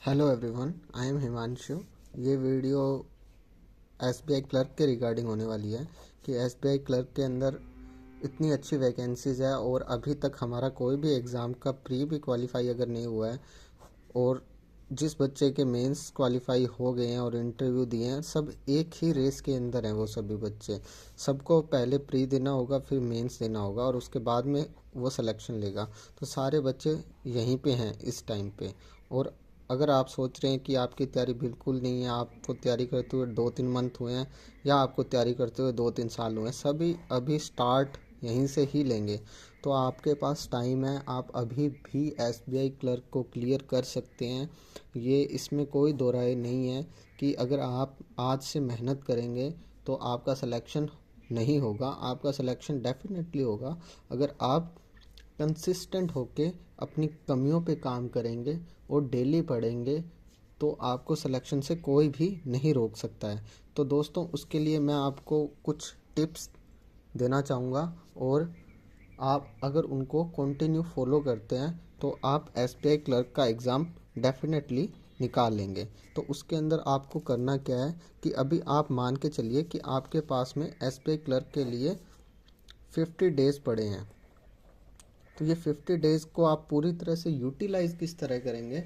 Hello everyone, I am Himanshu. ये video SBI clerk के regarding होने वाली है कि एसबीआई क्लर्क के अंदर इतनी अच्छी वैकेंसीज़ है और अभी तक हमारा कोई भी एग्ज़ाम का प्री भी क्वालिफाई अगर नहीं हुआ है, और जिस बच्चे के मेंस क्वालिफाई हो गए हैं और इंटरव्यू दिए हैं, सब एक ही रेस के अंदर हैं। वो सभी बच्चे, सबको पहले प्री देना होगा, फिर मेंस देना होगा और उसके बाद में वो सिलेक्शन लेगा। तो सारे बच्चे यहीं पे हैं इस टाइम पे। और अगर आप सोच रहे हैं कि आपकी तैयारी बिल्कुल नहीं है, आपको तैयारी करते हुए 2-3 मंथ हुए हैं या आपको तैयारी करते हुए 2-3 साल हुए हैं, सभी अभी स्टार्ट यहीं से ही लेंगे। तो आपके पास टाइम है, आप अभी भी एसबीआई क्लर्क को क्लियर कर सकते हैं। ये इसमें कोई दो राय नहीं है कि अगर आप आज से मेहनत करेंगे तो आपका सिलेक्शन नहीं होगा। आपका सिलेक्शन डेफिनेटली होगा अगर आप कंसिस्टेंट होके अपनी कमियों पे काम करेंगे और डेली पढ़ेंगे, तो आपको सिलेक्शन से कोई भी नहीं रोक सकता है। तो दोस्तों, उसके लिए मैं आपको कुछ टिप्स देना चाहूँगा, और आप अगर उनको कंटिन्यू फॉलो करते हैं तो आप एसबीआई क्लर्क का एग्ज़ाम डेफिनेटली निकाल लेंगे। तो उसके अंदर आपको करना क्या है कि अभी आप मान के चलिए कि आपके पास में एसबीआई क्लर्क के लिए 50 डेज़ पड़े हैं। तो ये 50 डेज़ को आप पूरी तरह से यूटिलाइज़ किस तरह करेंगे,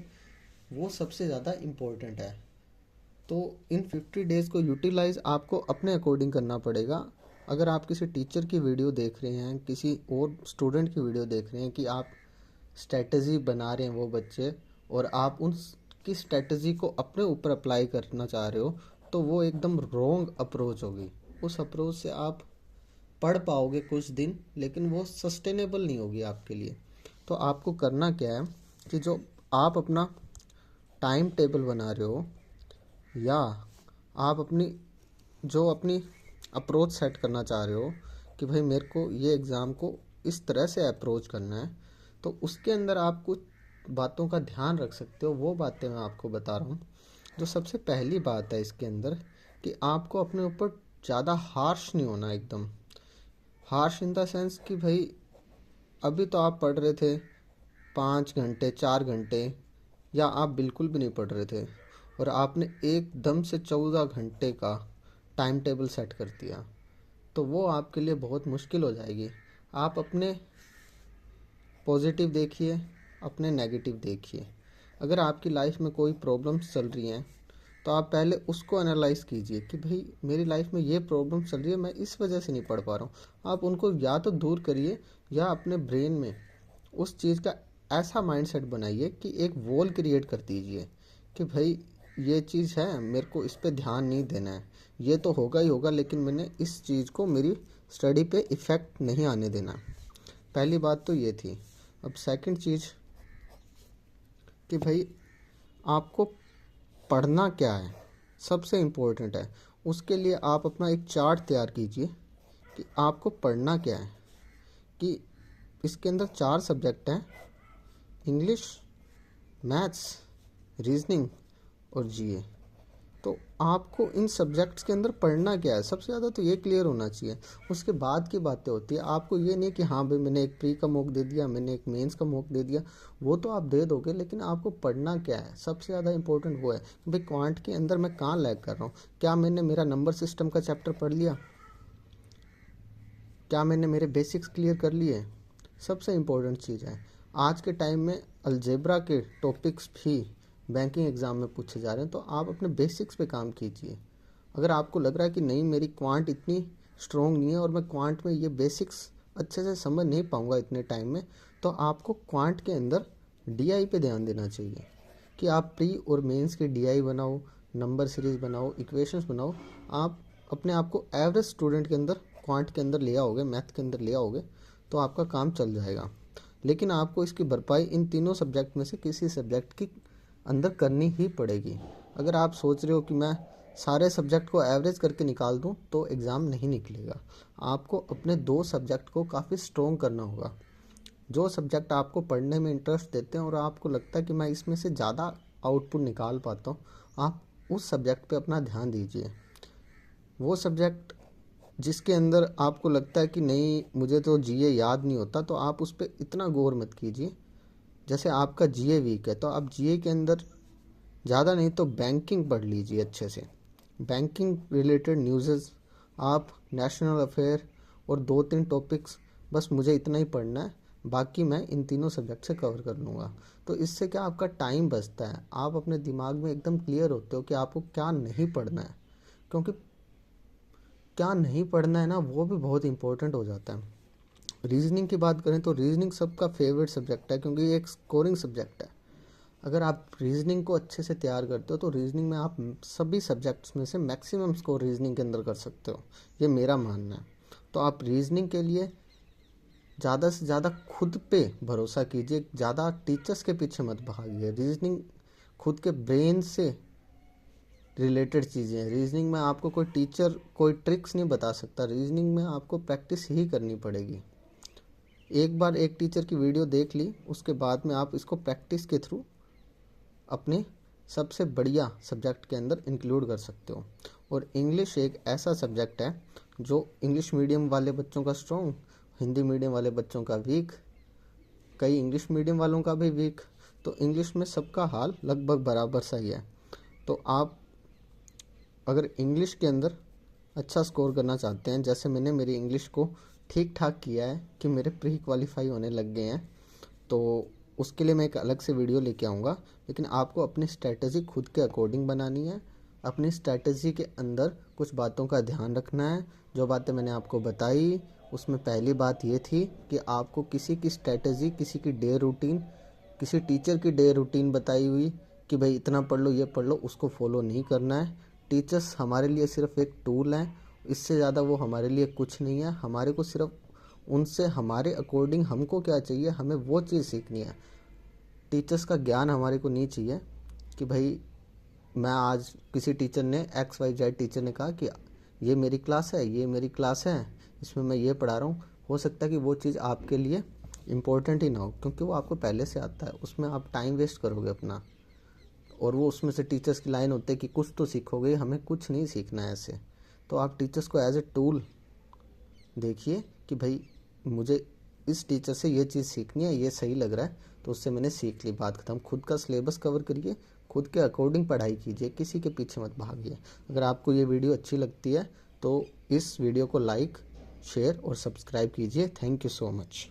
वो सबसे ज़्यादा इम्पोर्टेंट है। तो इन 50 डेज़ को यूटिलाइज़ आपको अपने अकॉर्डिंग करना पड़ेगा। अगर आप किसी टीचर की वीडियो देख रहे हैं, किसी और स्टूडेंट की वीडियो देख रहे हैं कि आप स्ट्रेटजी बना रहे हैं वो बच्चे, और आप उनकी स्ट्रेटजी को अपने ऊपर अप्लाई करना चाह रहे हो, तो वो एकदम रॉन्ग अप्रोच होगी। उस अप्रोच से आप पढ़ पाओगे कुछ दिन, लेकिन वो सस्टेनेबल नहीं होगी आपके लिए। तो आपको करना क्या है कि जो आप अपना टाइम टेबल बना रहे हो, या आप अपनी अप्रोच सेट करना चाह रहे हो कि भाई मेरे को ये एग्ज़ाम को इस तरह से अप्रोच करना है, तो उसके अंदर आप कुछ बातों का ध्यान रख सकते हो। वो बातें मैं आपको बता रहा हूँ। जो सबसे पहली बात है इसके अंदर, कि आपको अपने ऊपर ज़्यादा हार्श नहीं होना। एकदम हार्श इन द सेंस कि भाई अभी तो आप पढ़ रहे थे 5 घंटे 4 घंटे, या आप बिल्कुल भी नहीं पढ़ रहे थे और आपने एकदम से 14 घंटे का टाइम टेबल सेट कर दिया, तो वो आपके लिए बहुत मुश्किल हो जाएगी। आप अपने पॉजिटिव देखिए, अपने नेगेटिव देखिए। अगर आपकी लाइफ में कोई प्रॉब्लम्स चल रही हैं, तो आप पहले उसको एनालाइज़ कीजिए कि भाई मेरी लाइफ में ये प्रॉब्लम चल रही है, मैं इस वजह से नहीं पढ़ पा रहा हूँ। आप उनको या तो दूर करिए, या अपने ब्रेन में उस चीज़ का ऐसा माइंडसेट बनाइए कि एक वॉल क्रिएट कर दीजिए कि भाई ये चीज़ है, मेरे को इस पे ध्यान नहीं देना है। ये तो होगा ही होगा, लेकिन मैंने इस चीज़ को मेरी स्टडी पे इफ़ेक्ट नहीं आने देना। पहली बात तो ये थी। अब सेकंड चीज़ कि भाई आपको पढ़ना क्या है, सबसे इम्पोर्टेंट है। उसके लिए आप अपना एक चार्ट तैयार कीजिए कि आपको पढ़ना क्या है। कि इसके अंदर 4 सब्जेक्ट हैं: इंग्लिश, मैथ्स, रीजनिंग और जीए। तो आपको इन सब्जेक्ट्स के अंदर पढ़ना क्या है, सबसे ज़्यादा तो ये क्लियर होना चाहिए। उसके बाद की बातें होती है। आपको ये नहीं कि हाँ भाई मैंने एक प्री का मॉक दे दिया, मैंने एक मेंस का मॉक दे दिया, वो तो आप दे दोगे, लेकिन आपको पढ़ना क्या है, सबसे ज़्यादा इंपॉर्टेंट वो है कि भाई क्वांट के अंदर मैं कहाँ लैग कर रहा हूँ। क्या मैंने मेरा नंबर सिस्टम का चैप्टर पढ़ लिया? क्या मैंने मेरे बेसिक्स क्लियर कर लिए? सबसे इम्पोर्टेंट चीज़ है। आज के टाइम में अलजेब्रा के टॉपिक्स भी बैंकिंग एग्ज़ाम में पूछे जा रहे हैं, तो आप अपने बेसिक्स पे काम कीजिए। अगर आपको लग रहा है कि नहीं मेरी क्वांट इतनी स्ट्रॉन्ग नहीं है और मैं क्वांट में ये बेसिक्स अच्छे से समझ नहीं पाऊँगा इतने टाइम में, तो आपको क्वांट के अंदर डीआई पे ध्यान देना चाहिए कि आप प्री और मेंस के डीआई बनाओ, नंबर सीरीज़ बनाओ, इक्वेशंस बनाओ। आप अपने आप को एवरेज स्टूडेंट के अंदर क्वांट के अंदर ले आओगे, मैथ के अंदर ले आओगे, तो आपका काम चल जाएगा। लेकिन आपको इसकी भरपाई इन तीनों सब्जेक्ट में से किसी सब्जेक्ट की अंदर करनी ही पड़ेगी। अगर आप सोच रहे हो कि मैं सारे सब्जेक्ट को एवरेज करके निकाल दूं, तो एग्ज़ाम नहीं निकलेगा। आपको अपने 2 सब्जेक्ट को काफ़ी स्ट्रॉन्ग करना होगा। जो सब्जेक्ट आपको पढ़ने में इंटरेस्ट देते हैं और आपको लगता है कि मैं इसमें से ज़्यादा आउटपुट निकाल पाता हूँ, आप उस सब्जेक्ट पे अपना ध्यान दीजिए। वो सब्जेक्ट जिसके अंदर आपको लगता है कि नहीं मुझे तो जीए याद नहीं होता, तो आप उस पर इतना गौर मत कीजिए। जैसे आपका जीए वीक है, तो आप जीए के अंदर ज़्यादा नहीं तो बैंकिंग पढ़ लीजिए अच्छे से। बैंकिंग रिलेटेड न्यूज़, आप नेशनल अफेयर और 2-3 टॉपिक्स, बस मुझे इतना ही पढ़ना है, बाकी मैं इन तीनों सब्जेक्ट से कवर कर लूँगा। तो इससे क्या आपका टाइम बचता है, आप अपने दिमाग में एकदम क्लियर होते हो कि आपको क्या नहीं पढ़ना है, क्योंकि क्या नहीं पढ़ना है ना वो भी बहुत इंपॉर्टेंट हो जाता है। रीजनिंग की बात करें तो रीजनिंग सबका फेवरेट सब्जेक्ट है, क्योंकि ये एक स्कोरिंग सब्जेक्ट है। अगर आप रीजनिंग को अच्छे से तैयार करते हो तो रीजनिंग में आप सभी सब्जेक्ट्स में से मैक्सिमम स्कोर रीजनिंग के अंदर कर सकते हो, ये मेरा मानना है। तो आप रीजनिंग के लिए ज़्यादा से ज़्यादा खुद पे भरोसा कीजिए, ज़्यादा टीचर्स के पीछे मत भागिए। रीजनिंग खुद के ब्रेन से रिलेटेड चीज़ें हैं। रीजनिंग में आपको कोई टीचर कोई ट्रिक्स नहीं बता सकता, रीजनिंग में आपको प्रैक्टिस ही करनी पड़ेगी। एक बार एक टीचर की वीडियो देख ली, उसके बाद में आप इसको प्रैक्टिस के थ्रू अपने सबसे बढ़िया सब्जेक्ट के अंदर इंक्लूड कर सकते हो। और इंग्लिश एक ऐसा सब्जेक्ट है जो इंग्लिश मीडियम वाले बच्चों का स्ट्रॉन्ग, हिंदी मीडियम वाले बच्चों का वीक, कई इंग्लिश मीडियम वालों का भी वीक। तो इंग्लिश में सबका हाल लगभग बराबर सा ही है। तो आप अगर इंग्लिश के अंदर अच्छा स्कोर करना चाहते हैं, जैसे मैंने मेरी इंग्लिश को ठीक ठाक किया है कि मेरे प्री क्वालिफाई होने लग गए हैं, तो उसके लिए मैं एक अलग से वीडियो लेके आऊँगा। लेकिन आपको अपनी स्ट्रैटेजी खुद के अकॉर्डिंग बनानी है। अपनी स्ट्रैटेजी के अंदर कुछ बातों का ध्यान रखना है। जो बातें मैंने आपको बताई उसमें पहली बात ये थी कि आपको किसी की स्ट्रैटेजी, किसी की डे रूटीन, किसी टीचर की डे रूटीन बताई हुई कि भाई इतना पढ़ लो, ये पढ़ लो, उसको फॉलो नहीं करना है। टीचर्स हमारे लिए सिर्फ एक टूल हैं, इससे ज़्यादा वो हमारे लिए कुछ नहीं है। हमारे को सिर्फ उनसे हमारे अकॉर्डिंग हमको क्या चाहिए, हमें वो चीज़ सीखनी है। टीचर्स का ज्ञान हमारे को नहीं चाहिए कि भाई मैं आज किसी टीचर ने XYZ टीचर ने कहा कि ये मेरी क्लास है, ये मेरी क्लास है, इसमें मैं ये पढ़ा रहा हूँ। हो सकता है कि वो चीज़ आपके लिए इम्पोर्टेंट ही ना हो, क्योंकि वो आपको पहले से आता है, उसमें आप टाइम वेस्ट करोगे अपना। और वो उसमें से टीचर्स की लाइन होती है कि कुछ तो सीखोगे, हमें कुछ नहीं सीखना है ऐसे। तो आप टीचर्स को एज ए टूल देखिए कि भाई मुझे इस टीचर से ये चीज़ सीखनी है, ये सही लग रहा है, तो उससे मैंने सीख ली, बात खत्म। खुद का सिलेबस कवर करिए, खुद के अकॉर्डिंग पढ़ाई कीजिए, किसी के पीछे मत भागिए। अगर आपको ये वीडियो अच्छी लगती है तो इस वीडियो को लाइक, शेयर और सब्सक्राइब कीजिए। Thank you so much.